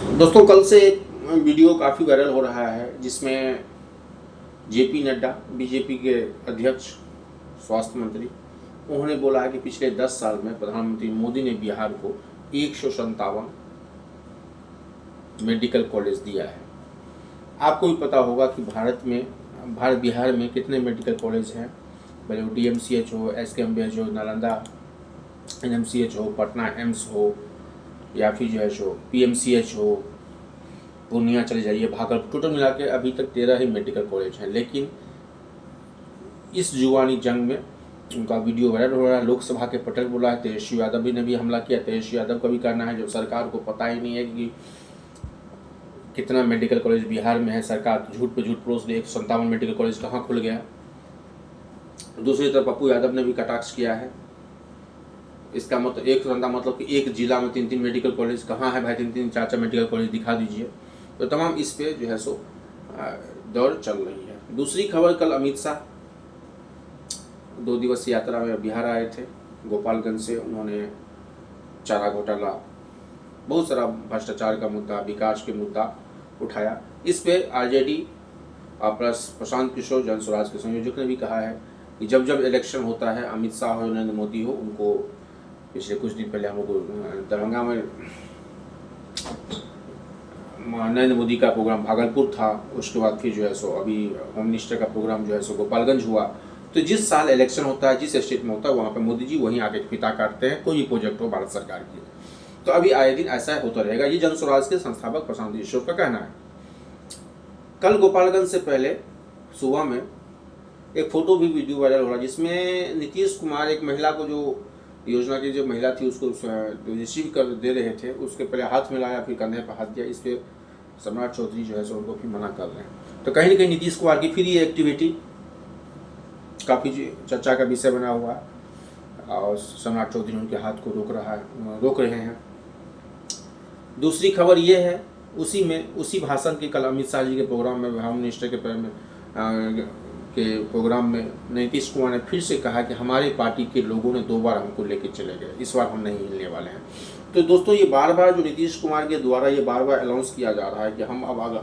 दोस्तों, कल से एक वीडियो काफ़ी वायरल हो रहा है जिसमें जेपी नड्डा, बीजेपी के अध्यक्ष, स्वास्थ्य मंत्री, उन्होंने बोला है कि पिछले 10 साल में प्रधानमंत्री मोदी ने बिहार को 157 मेडिकल कॉलेज दिया है। आपको भी पता होगा कि बिहार में कितने मेडिकल कॉलेज हैं, भले वो DMCH हो, SKMBH हो, नालंदा NMCH हो, पटना एम्स हो, या फिर जो है सो PMCH हो, पूर्णिया चले जाइए, भागलपुर, टोटल मिला के अभी तक 13 ही मेडिकल कॉलेज हैं। लेकिन इस जुबानी जंग में उनका वीडियो वायरल हो रहा है। लोकसभा के पटेल बोला है, तेजस्वी यादव ने भी हमला किया। तेजस्वी यादव का भी कहना है जो सरकार को पता ही नहीं है कि कितना मेडिकल कॉलेज बिहार में है, सरकार झूठ पे झूठ परोस दे। 157 मेडिकल कॉलेज कहाँ खुल गया। दूसरी तरफ पप्पू यादव ने भी कटाक्ष किया है। इसका मतलब मतलब कि एक जिला में 3-3 मेडिकल कॉलेज कहाँ है भाई? 3-3 4-4 मेडिकल कॉलेज दिखा दीजिए। तो तमाम इस पे जो है सो दौड़ चल रही है। दूसरी खबर, कल अमित शाह 2 दिवसीय यात्रा में बिहार आए थे। गोपालगंज से उन्होंने चारा घोटाला, बहुत सारा भ्रष्टाचार का मुद्दा, विकास के मुद्दा उठाया। इस पे RJD प्लस प्रशांत किशोर, जन स्वराज के संयोजक ने भी कहा है कि जब जब इलेक्शन होता है, अमित शाह हो, नरेंद्र मोदी हो, उनको पिछले कुछ दिन पहले हम लोग दरभंगा में नरेंद्र मोदी का प्रोग्राम भागलपुर था, उसके बाद फिर जो है सो अभी होम मिनिस्टर का प्रोग्राम जो है सो गोपालगंज हुआ। तो जिस साल इलेक्शन होता है, जिस स्टेट में होता है, वहाँ पे मोदी जी वहीं आके फिता काटते हैं, कोई भी प्रोजेक्ट हो भारत सरकार की। तो अभी आए दिन ऐसा होता रहेगा। ये जन स्वराज के संस्थापक प्रशांत किशोर का कहना है। कल गोपालगंज से पहले सुबह में एक फोटो भी वीडियो वायरल हो रहा है जिसमें नीतीश कुमार एक महिला को, जो योजना की जो महिला थी, उसको रिसीव कर दे रहे थे, उसके पहले हाथ मिलाया, फिर कंधे पर हाथ दिया। इस पे सम्राट चौधरी जो है सो उनको फिर मना कर रहे हैं। तो कहीं ना कहीं नीतीश कुमार की फिर ये एक्टिविटी काफ़ी चर्चा का विषय बना हुआ है और सम्राट चौधरी उनके हाथ को रोक रहे हैं। दूसरी खबर ये है, उसी भाषण के कल अमित शाह जी के प्रोग्राम में, होम मिनिस्टर के प्रोग्राम में नीतीश कुमार ने फिर से कहा कि हमारी पार्टी के लोगों ने 2 बार हमको लेके चले गए, इस बार हम नहीं हिलने वाले हैं। तो दोस्तों, ये बार बार जो नीतीश कुमार के द्वारा ये बार बार अनाउंस किया जा रहा है कि हम अब आगे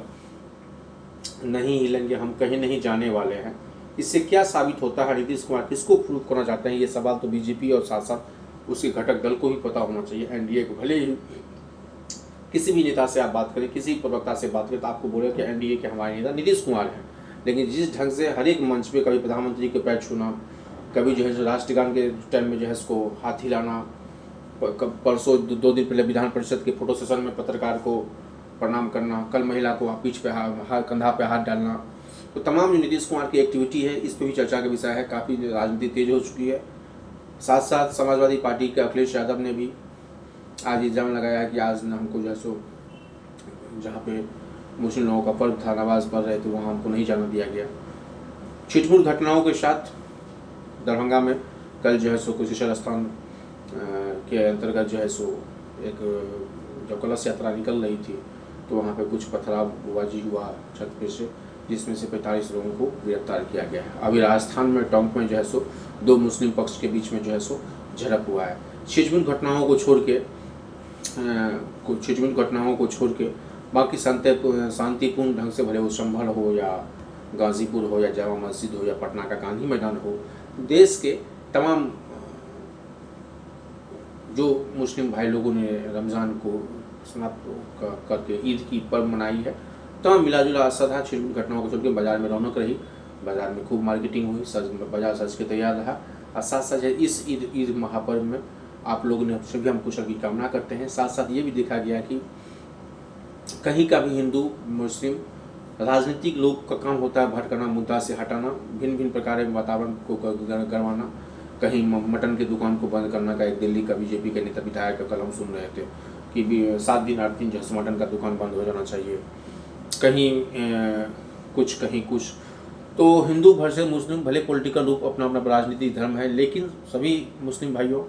नहीं हिलेंगे, हम कहीं नहीं जाने वाले हैं, इससे क्या साबित होता है? नीतीश कुमार किसको प्रूव करना चाहते हैं? ये सवाल तो बीजेपी और साथ साथ उसके घटक दल को ही पता होना चाहिए। NDA को, भले ही किसी भी नेता से आप बात करें, किसी प्रवक्ता से बात करें, तो आपको बोले कि NDA के हमारे नेता नीतीश कुमार हैं। लेकिन जिस ढंग से हर एक मंच पे कभी प्रधानमंत्री के पैर छूना, कभी जो है राष्ट्रगान के टाइम में जो है इसको हाथ हिलाना, परसों 2 दिन पहले विधान परिषद के फोटो सेशन में पत्रकार को प्रणाम करना, कल महिला को पीठ पे कंधा पे हाथ डालना, तो तमाम जो नीतीश कुमार की एक्टिविटी है, इस पर भी चर्चा का विषय है। काफ़ी राजनीति तेज हो चुकी है। साथ साथ समाजवादी पार्टी के अखिलेश यादव ने भी आज इल्ज़ाम लगाया कि आज हमको जो है सो जहाँ पे मुस्लिम लोगों का पर्व था, नमाज पढ़ रहे थे, वहाँ हमको नहीं जाना दिया गया। छिटपुट घटनाओं के साथ दरभंगा में कल जो है सो कुशेश्वर स्थान के अंतर्गत जो है सो एक जब कलश यात्रा निकल रही थी, तो वहाँ पे कुछ पथरावबाजी हुआ छत पे से, जिसमें से 45 लोगों को गिरफ्तार किया गया है। अभी राजस्थान में टोंक में जो है सो 2 मुस्लिम पक्ष के बीच में जो है सो झड़प हुआ है। छिटपुट घटनाओं को छोड़ के बाकी शांतिपूर्ण ढंग से, भले वो संभल हो या गाजीपुर हो या जामा मस्जिद हो या पटना का गांधी मैदान हो, देश के तमाम जो मुस्लिम भाई लोगों ने रमज़ान को समाप्त करके ईद की पर्व मनाई है, तमाम मिलाजुला असर था। छिटपुट घटनाओं को छोड़ के बाजार में रौनक रही, बाजार में खूब मार्केटिंग हुई, बाजार सज के तैयार रहा। और साथ साथ इस ईद महापर्व में आप लोगों ने सभी हम कुशल की कामना करते हैं। साथ साथ ये भी देखा गया कि कहीं का भी हिंदू मुस्लिम राजनीतिक लोग का काम होता है भटकाना, मुद्दा से हटाना, भिन्न भिन्न प्रकार के वातावरण को करवाना। कहीं मटन की दुकान को बंद करना का एक दिल्ली का बीजेपी के नेता विधायक का कल हम सुन रहे थे कि 7 दिन 8 दिन जो मटन का दुकान बंद हो जाना चाहिए। कहीं कुछ तो हिंदू भर से मुस्लिम, भले पॉलिटिकल रूप अपना अपना राजनीतिक धर्म है, लेकिन सभी मुस्लिम भाइयों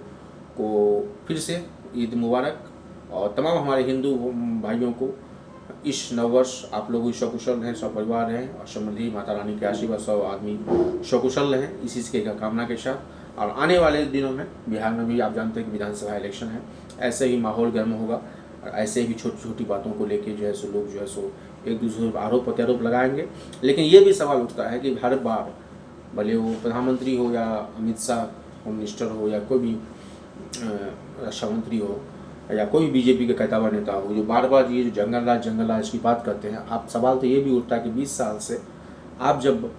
को फिर से ईद मुबारक। और तमाम हमारे हिंदू भाइयों को इस नववर्ष आप लोग सकुशल रहें, सब परिवार रहें और समृद्धि माता रानी के आशीर्वाद, सब आदमी सकुशल रहें, इसी के कामना के साथ। और आने वाले दिनों में बिहार में भी आप जानते हैं कि विधानसभा इलेक्शन है, ऐसे ही माहौल गर्म होगा। ऐसे ही छोटी छोटी बातों को लेके जो है सो लोग जो है सो एक दूसरे पर आरोप प्रत्यारोप लगाएंगे। लेकिन ये भी सवाल उठता है कि हर बार भले वो प्रधानमंत्री हो या अमित शाह होम मिनिस्टर हो या कोई भी रक्षा मंत्री हो या कोई बीजेपी के कहता नेता हो, जो बार बार ये जो जंगल राज की बात करते हैं, आप सवाल तो ये भी उठता है कि 20 साल से आप जब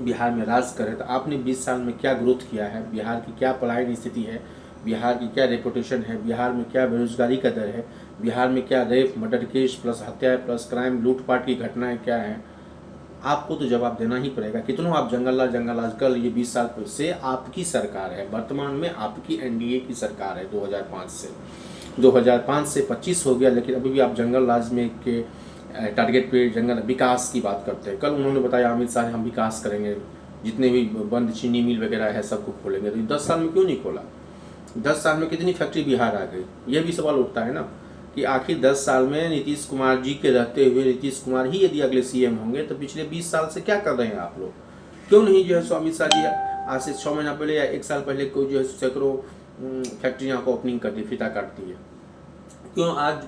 बिहार में राज करें तो आपने 20 साल में क्या ग्रोथ किया है, बिहार की क्या पलायन स्थिति है, बिहार की क्या रेपुटेशन है, बिहार में क्या बेरोजगारी का दर है, बिहार में क्या रेप मर्डर केस प्लस हत्या प्लस क्राइम लूटपाट की घटनाएं क्या हैं, आपको तो जवाब देना ही पड़ेगा। कितनों आप जंगल राज कर लीजिए, 20 साल से आपकी सरकार है, वर्तमान में आपकी एनडीए की सरकार है 2005 से 25 हो गया, लेकिन अभी भी आप जंगल राज में के टारगेट पे जंगल विकास की बात करते हैं। कल उन्होंने बताया अमित शाह हम विकास करेंगे, जितने भी बंद चीनी मिल वगैरह है सबको खोलेंगे, तो 10 साल में क्यों नहीं खोला? 10 साल में कितनी फैक्ट्री बिहार आ गई? यह भी सवाल उठता है ना कि आखिर 10 साल में नीतीश कुमार जी के रहते हुए नीतीश कुमार ही यदि अगले सीएम होंगे तो पिछले 20 साल से क्या कर रहे हैं आप लोग? क्यों नहीं जो है अमित शाह जी आज से 6 महीना पहले या 1 साल पहले कोई जो है सैकड़ों फैक्ट्रियाँ को ओपनिंग कर दी, फीता काट दी है? क्यों आज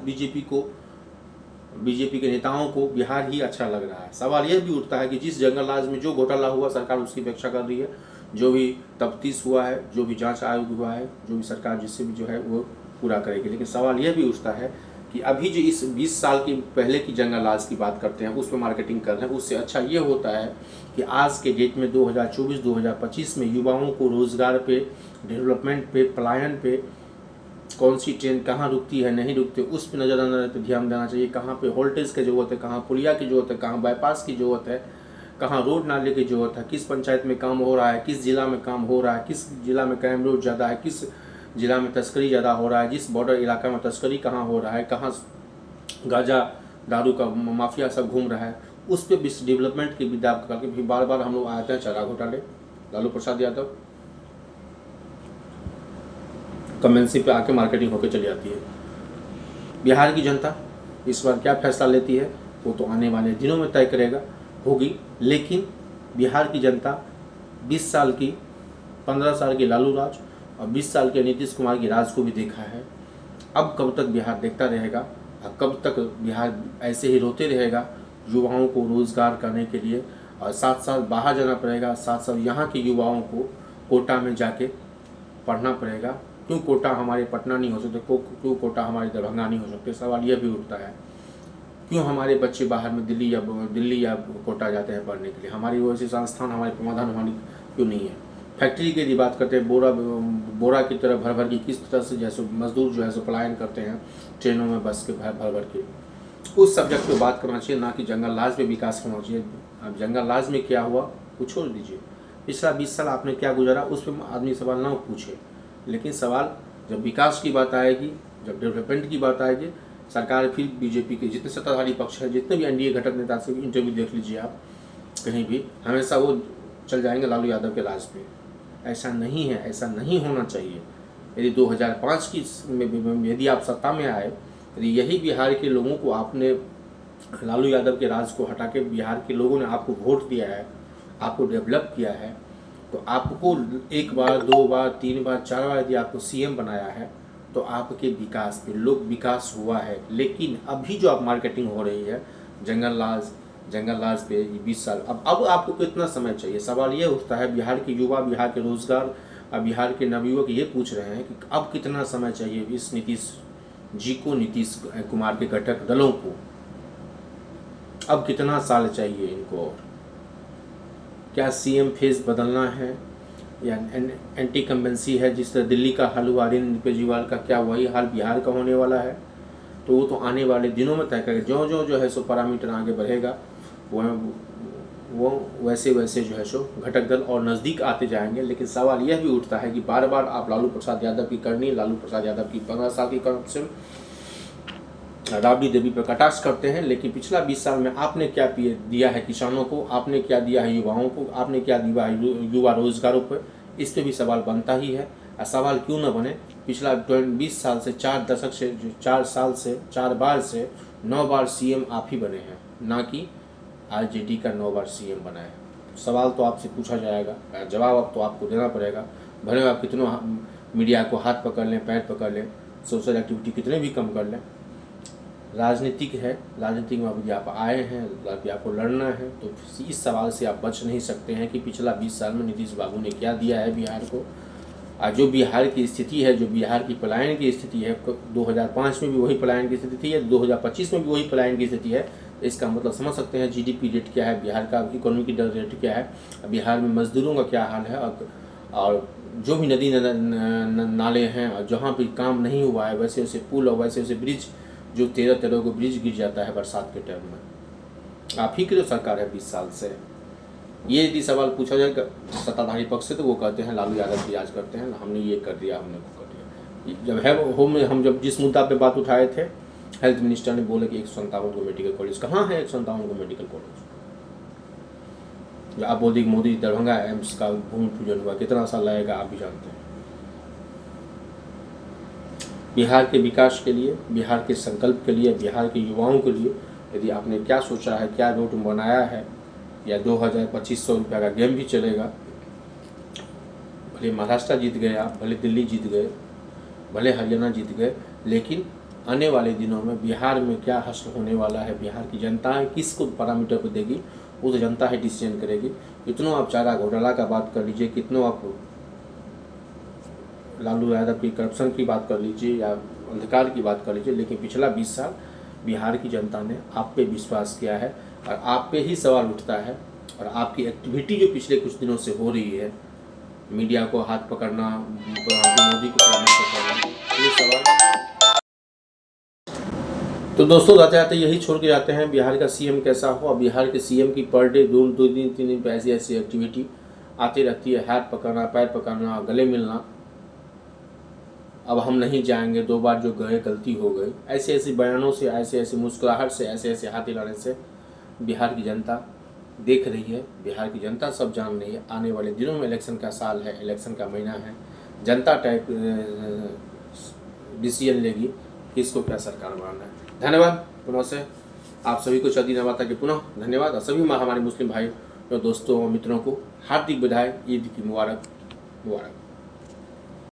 बीजेपी के नेताओं को बिहार ही अच्छा लग रहा है? सवाल यह भी उठता है कि जिस जंगल राज में जो घोटाला हुआ सरकार उसकी अपेक्षा कर रही है, जो भी तफ्तीश हुआ है, जो भी जांच आयोग हुआ है, जो भी सरकार जिससे भी जो है वो पूरा करेगी। लेकिन सवाल यह भी उठता है कि अभी जो इस 20 साल की पहले की जंगल राज की बात करते हैं उस पर मार्केटिंग कर रहे हैं, उससे अच्छा ये होता है कि आज के डेट में 2024-2025 में युवाओं को रोजगार पे, डेवलपमेंट पे, पलायन पे, कौन सी ट्रेन कहाँ रुकती है नहीं रुकती उस पर नज़र पे ध्यान देना चाहिए, कहाँ पे वोल्टेज की ज़रूरत है, कहाँ पुलिया की ज़रूरत है, कहाँ बाईपास की ज़रूरत है, कहाँ रोड नाले की ज़रूरत है, किस पंचायत में काम हो रहा है, किस जिला में काम हो रहा है, किस जिला में क्राइम रेट ज़्यादा है, किस जिला में तस्करी ज़्यादा हो रहा है, जिस बॉर्डर इलाका में तस्करी कहाँ हो रहा है, कहाँ गांजा दारू का माफिया सब घूम रहा है, उस पर डेवलपमेंट की विद्या करके भी बार बार हम लोग आते हैं। चारा घोटाले, लालू प्रसाद यादव कमेंसी पे आके मार्केटिंग होकर चली जाती है। बिहार की जनता इस बार क्या फैसला लेती है वो तो आने वाले दिनों में तय करेगा होगी, लेकिन बिहार की जनता 20 साल की 15 साल की लालू राज और 20 साल के नीतीश कुमार की राज को भी देखा है। अब कब तक बिहार देखता रहेगा और कब तक बिहार ऐसे ही रोते रहेगा? युवाओं को रोज़गार करने के लिए और साथ साथ बाहर जाना पड़ेगा, साथ साथ यहाँ के युवाओं को कोटा में जाके पढ़ना पड़ेगा। क्यों कोटा हमारे पटना नहीं हो सकते, क्यों कोटा हमारे दरभंगा नहीं हो सकते? सवाल यह भी उठता है। क्यों हमारे बच्चे बाहर में दिल्ली या कोटा जाते हैं पढ़ने के लिए? हमारी वैसे संस्थान हमारे समाधान हमारी क्यों नहीं है? फैक्ट्री की यदि बात करते हैं, बोरा की तरह भर के किस तरह से जैसे मजदूर जो है सो पलायन करते हैं ट्रेनों में बस के भर के, उस सब्जेक्ट पे बात करना चाहिए, ना कि जंगल राज में विकास होना चाहिए। अब जंगल राज में क्या हुआ वो छोड़ दीजिए, पिछला 20 साल आपने क्या गुजारा उस पर आदमी सवाल ना पूछे, लेकिन सवाल जब विकास की बात आएगी, जब डेवलपमेंट की बात आएगी, सरकार फिर बीजेपी के जितने सत्ताधारी पक्ष है, जितने भी एनडीए घटक नेता से इंटरव्यू देख लीजिए आप, कहीं भी हमेशा वो चल जाएंगे लालू यादव के राज पे। ऐसा नहीं है, ऐसा नहीं होना चाहिए। यदि 2005 की यदि आप सत्ता में आए, यदि यही बिहार के लोगों को आपने लालू यादव के राज को हटा के बिहार के लोगों ने आपको वोट दिया है, आपको डेवलप किया है, तो आपको 1 बार 2 बार 3 बार 4 बार यदि आपको सीएम बनाया है तो आपके विकास पे लोग विकास हुआ है। लेकिन अभी जो आप मार्केटिंग हो रही है जंगल राज पे 20 साल, अब आपको कितना समय चाहिए? सवाल ये उठता है। बिहार के युवा, बिहार के रोजगार और बिहार के नवयुवक ये पूछ रहे हैं कि अब कितना समय चाहिए इस नीतीश जी को, नीतीश कुमार के घटक दलों को, अब कितना साल चाहिए इनको? और क्या सीएम फेस बदलना है या एंटी कम्बेंसी है? जिस तरह दिल्ली का हाल हुआ अरविंद केजरीवाल का, क्या वही हाल बिहार का होने वाला है? तो वो तो आने वाले दिनों में तय करेगा। जो है सो पैरामीटर आगे बढ़ेगा वो वैसे जो है सो घटक दल और नज़दीक आते जाएंगे। लेकिन सवाल यह भी उठता है कि बार बार आप लालू प्रसाद यादव की करनी, लालू प्रसाद यादव की 15 साल की करप्शन, राबड़ी देवी पर कटाक्ष करते हैं, लेकिन पिछला 20 साल में आपने क्या दिया है किसानों को, आपने क्या दिया है युवाओं को, आपने क्या दिया है युवा रोजगारों पर? इस पर भी सवाल बनता ही है। और सवाल क्यों न बने, पिछला 20 साल से 4 बार से 9 बार सीएम आप ही बने हैं, ना कि आरजेडी का 9 बार सीएम बना है। सवाल तो आपसे पूछा जाएगा, जवाब अब तो आपको देना पड़ेगा। भले आप कितनों मीडिया को हाथ पकड़ लें, पैर पकड़ लें, सोशल एक्टिविटी कितने भी कम कर लें, राजनीतिक है, राजनीतिक में अभी आप आए हैं, अभी आपको लड़ना है, तो इस सवाल से आप बच नहीं सकते हैं कि पिछला 20 साल में नीतीश बाबू ने क्या दिया है बिहार को। आज जो बिहार की स्थिति है, जो बिहार की पलायन की स्थिति है, 2005 में भी वही पलायन की स्थिति थी, 2025 में भी वही पलायन की स्थिति है। इसका मतलब समझ सकते हैं जीडीपी रेट क्या है, बिहार का इकोनॉमिक रेट क्या है, बिहार में मजदूरों का क्या हाल है, और जो भी नदी नाले हैं और जहाँ भी काम नहीं हुआ है, वैसे वैसे पुल और वैसे वैसे ब्रिज, जो 13 को ब्रिज गिर जाता है बरसात के टाइम में। आप ही की जो सरकार है 20 साल से। ये यदि सवाल पूछा जाए सत्ताधारी पक्ष से, तो वो कहते हैं लालू यादव रियाज करते हैं, हमने ये कर दिया, हमने वो कर दिया। जब है होम में हम जब जिस मुद्दा पे बात उठाए थे, हेल्थ मिनिस्टर ने बोले कि 157 को मेडिकल कॉलेज, कहाँ है 157 को मेडिकल कॉलेज? आप बोल दी मोदी दरभंगा एम्स का भूमि पूजन हुआ, कितना साल लगेगा आप भी जानते हैं। बिहार के विकास के लिए, बिहार के संकल्प के लिए, बिहार के युवाओं के लिए यदि आपने क्या सोचा है, क्या रूट बनाया है, या 2000-2500 रुपये का गेम भी चलेगा, भले महाराष्ट्र जीत गए आप, भले दिल्ली जीत गए, भले हरियाणा जीत गए, लेकिन आने वाले दिनों में बिहार में क्या हासिल होने वाला है, बिहार की जनता है किसको पैरामीटर पर देगी, वो तो जनता ही डिसीजन करेगी। कितनों आप चारा घोटाला का बात कर लीजिए, कितनों आप लालू यादव की करप्शन की बात कर लीजिए या अंधकार की बात कर लीजिए, लेकिन पिछला 20 साल बिहार की जनता ने आप पे विश्वास किया है और आप पे ही सवाल उठता है। और आपकी एक्टिविटी जो पिछले कुछ दिनों से हो रही है, मीडिया को हाथ पकड़ना, मोदी को परामर्श करना, ये सवाल। तो दोस्तों जाते जाते यही छोड़ के जाते हैं, बिहार का सीएम कैसा हो। और बिहार के सीएम की पर डे 2-3 दिन पे ऐसी एक्टिविटी आती रहती है, हाथ पकड़ना, पैर पकड़ना, गले मिलना। अब हम नहीं जाएंगे, 2 बार जो गए गलती हो गई, ऐसे ऐसे बयानों से, ऐसे ऐसे मुस्कुराहट से, ऐसे ऐसे हाथ हिलाने से बिहार की जनता देख रही है, बिहार की जनता सब जान रही है। आने वाले दिनों में इलेक्शन का साल है, इलेक्शन का महीना है, जनता टाइप डिसीजन लेगी कि इसको क्या सरकार बनाना है। धन्यवाद पुनः से आप सभी को शादी नवाता के पुनः धन्यवाद। और सभी हमारे मुस्लिम भाई और दोस्तों और मित्रों को हार्दिक बधाई, ईद की मुबारक।